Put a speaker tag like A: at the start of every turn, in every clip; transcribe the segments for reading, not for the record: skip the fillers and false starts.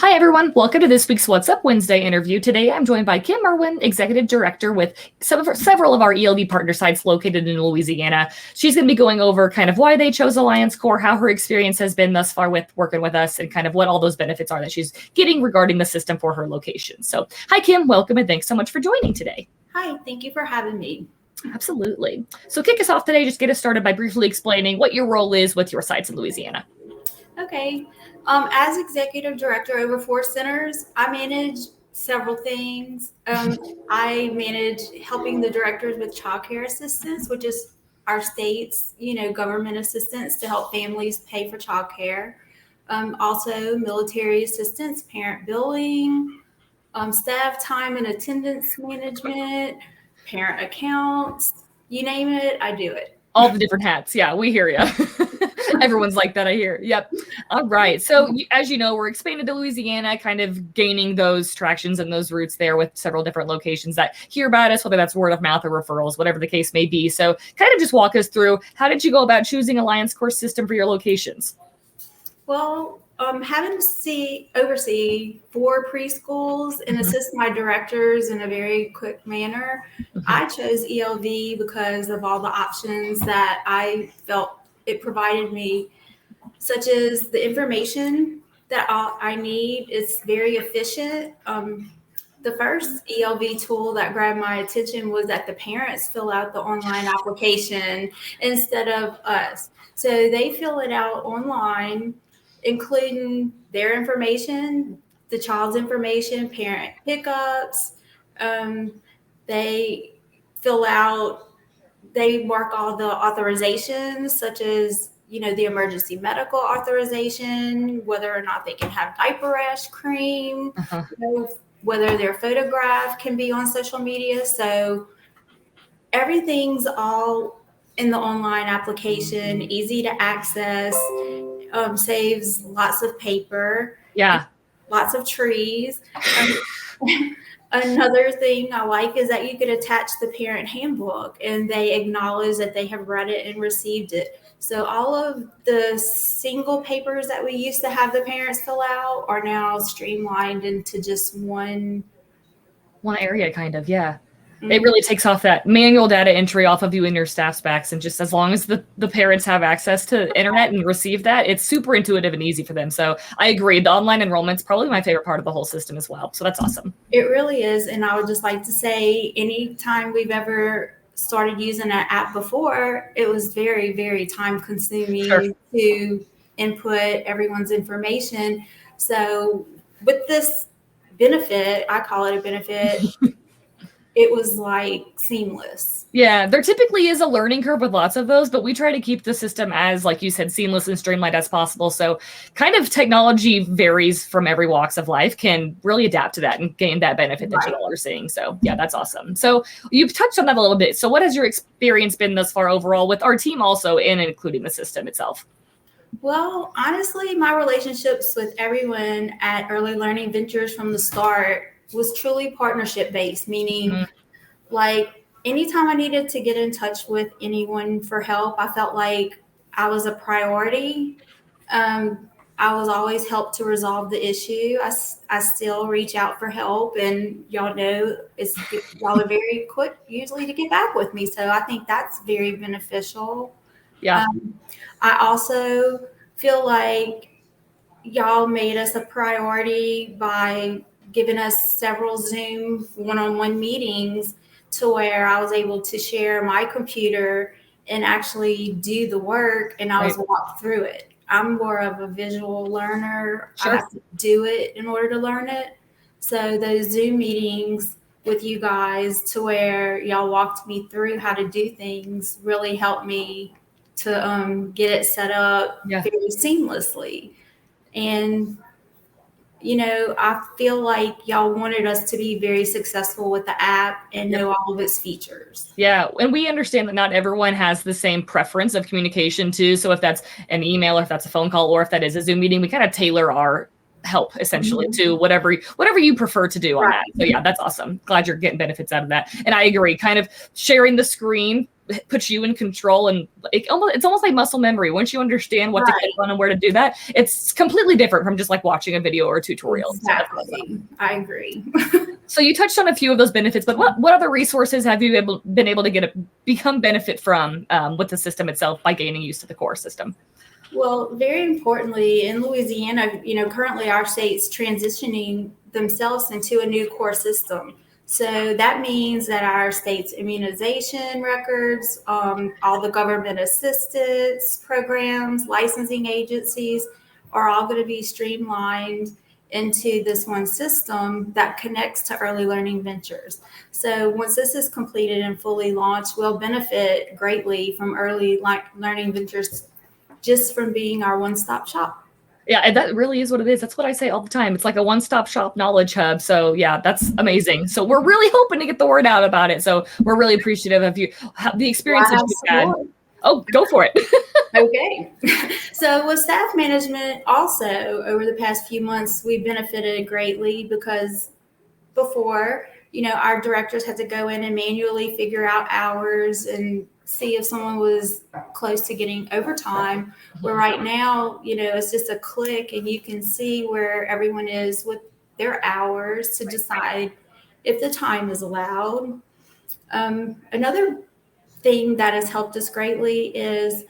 A: Hi, everyone. Welcome to this week's What's Up Wednesday interview. Today, I'm joined by Kim Merwin, Executive Director with several of our ELV partner sites located in Louisiana. She's going to be going over kind of why they chose Alliance Core, how her experience has been thus far with working with us, and kind of what all those benefits are that she's getting regarding the system for her location. So, hi, Kim. Welcome, and thanks so much for joining today.
B: Hi, thank you for having me.
A: Absolutely. So, kick us off today. Just get us started by briefly explaining what your role is with your sites in Louisiana.
B: Okay. As executive director over 4 centers, I manage several things. I manage helping the directors with child care assistance, which is our state's, government assistance to help families pay for child care. Also military assistance, parent billing, staff time and attendance management, parent accounts, you name it, I do it.
A: All the different hats. Yeah, we hear you. Everyone's like that, I hear. Yep. All right. So as you know, we're expanding to Louisiana, kind of gaining those tractions and those roots there with several different locations that hear about us, whether that's word of mouth or referrals, whatever the case may be. So kind of just walk us through, how did you go about choosing Alliance Core system for your locations?
B: Well, having to oversee 4 preschools and assist my directors in a very quick manner, I chose ELV because of all the options that I felt it provided me, such as the information that I need. It's very efficient. The first ELV tool that grabbed my attention was that the parents fill out the online application instead of us. So they fill it out online, including their information, the child's information, parent pickups. They mark all the authorizations, such as, the emergency medical authorization, whether or not they can have diaper rash cream, whether their photograph can be on social media. So everything's all in the online application, easy to access, saves lots of paper.
A: Yeah.
B: Lots of trees. Another thing I like is that you could attach the parent handbook and they acknowledge that they have read it and received it. So all of the single papers that we used to have the parents fill out are now streamlined into just one
A: area, kind of. Yeah. It really takes off that manual data entry off of you and your staff's backs. And just as long as the parents have access to internet and receive that, it's super intuitive and easy for them. So I agree. The online enrollment's probably my favorite part of the whole system as well. So that's awesome.
B: It really is. And I would just like to say, anytime we've ever started using an app before, it was very, very time consuming to input everyone's information. So with this benefit, I call it a benefit, it was like seamless.
A: Yeah, there typically is a learning curve with lots of those, but we try to keep the system as, like you said, seamless and streamlined as possible. So kind of technology varies from every walks of life, can really adapt to that and gain that benefit that you all are seeing. So yeah, that's awesome. So you've touched on that a little bit. So what has your experience been thus far overall with our team also and including the system itself?
B: Well, honestly, my relationships with everyone at Early Learning Ventures from the start was truly partnership based, meaning like anytime I needed to get in touch with anyone for help, I felt like I was a priority. I was always helped to resolve the issue. I still reach out for help, and y'all know y'all are very quick usually to get back with me. So I think that's very beneficial.
A: Yeah.
B: I also feel like y'all made us a priority by giving us several Zoom one-on-one meetings to where I was able to share my computer and actually do the work, and I was walked through it. I'm more of a visual learner. I have to do it in order to learn it. So those Zoom meetings with you guys to where y'all walked me through how to do things really helped me to get it set up very seamlessly. And I feel like y'all wanted us to be very successful with the app and know all of its features.
A: Yeah. And we understand that not everyone has the same preference of communication too. So if that's an email, or if that's a phone call, or if that is a Zoom meeting, we kind of tailor our help essentially to whatever you prefer to do on that. So yeah, that's awesome. Glad you're getting benefits out of that. And I agree, kind of sharing the screen puts you in control, and it's almost like muscle memory. Once you understand what to click on and where to do that, it's completely different from just like watching a video or a tutorial.
B: Exactly.
A: So
B: I agree.
A: So you touched on a few of those benefits, but what other resources have you been able to become benefit from with the system itself by gaining used to the core system?
B: Well, very importantly, in Louisiana, currently our state's transitioning themselves into a new core system. So that means that our state's immunization records, all the government assistance programs, licensing agencies are all going to be streamlined into this one system that connects to early learning ventures. So once this is completed and fully launched, we'll benefit greatly from early learning ventures just from being our one-stop shop.
A: Yeah, and that really is what it is. That's what I say all the time. It's like a one-stop shop knowledge hub. So yeah, that's amazing. So we're really hoping to get the word out about it. So we're really appreciative of you, the experiences you've had. Oh, go for it.
B: Okay. So with staff management also, over the past few months, we've benefited greatly because before, our directors had to go in and manually figure out hours and see if someone was close to getting overtime. Where right now, it's just a click and you can see where everyone is with their hours to decide if the time is allowed. Another thing that has helped us greatly is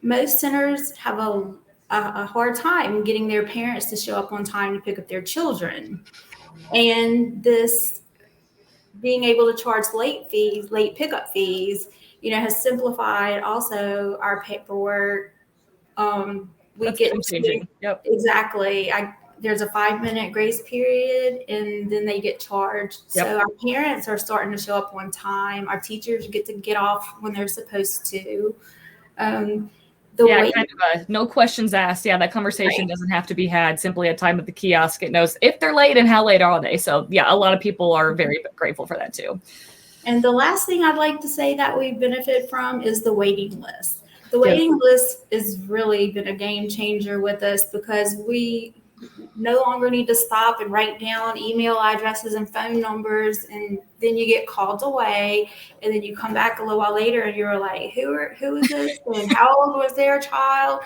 B: most centers have a hard time getting their parents to show up on time to pick up their children. And this being able to charge late pickup fees, has simplified also our paperwork.
A: That's changing. Yep.
B: Exactly. There's a 5-minute grace period and then they get charged. Yep. So our parents are starting to show up on time. Our teachers get to get off when they're supposed to.
A: Kind of no questions asked. Yeah, that conversation doesn't have to be had. Simply at time at the kiosk, it knows if they're late and how late are they. So yeah, a lot of people are very grateful for that too.
B: And the last thing I'd like to say that we benefit from is the waiting list. The waiting list has really been a game changer with us because we no longer need to stop and write down email addresses and phone numbers, and then you get called away, and then you come back a little while later and you're like, who is this and how old was their child?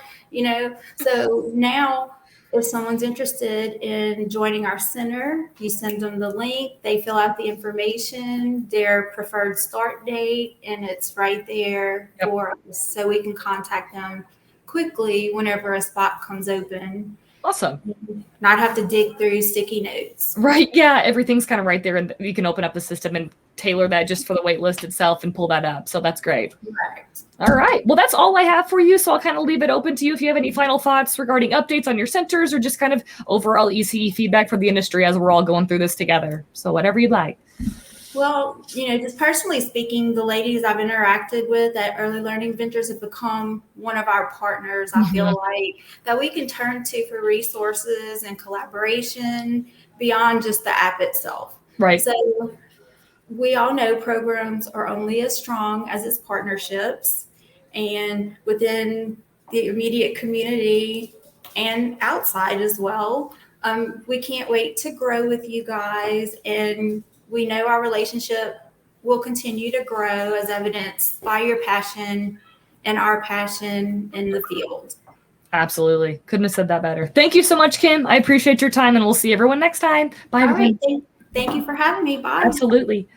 B: So now if someone's interested in joining our center, you send them the link, they fill out the information, their preferred start date, and it's right there for us. So we can contact them quickly whenever a spot comes open.
A: Awesome.
B: Not have to dig through sticky notes.
A: Right. Yeah. Everything's kind of right there. And you can open up the system and tailor that just for the wait list itself and pull that up. So that's great.
B: Correct.
A: All right. Well, that's all I have for you. So I'll kind of leave it open to you if you have any final thoughts regarding updates on your centers or just kind of overall ECE feedback for the industry as we're all going through this together. So whatever you'd like.
B: Well, just personally speaking, the ladies I've interacted with at Early Learning Ventures have become one of our partners. I feel like that we can turn to for resources and collaboration beyond just the app itself.
A: Right.
B: So we all know programs are only as strong as its partnerships, and within the immediate community and outside as well. We can't wait to grow with you guys, and we know our relationship will continue to grow as evidenced by your passion and our passion in the field.
A: Absolutely. Couldn't have said that better. Thank you so much, Kim. I appreciate your time, and we'll see everyone next time. Bye, everyone.
B: Right. Thank you for having me. Bye.
A: Absolutely.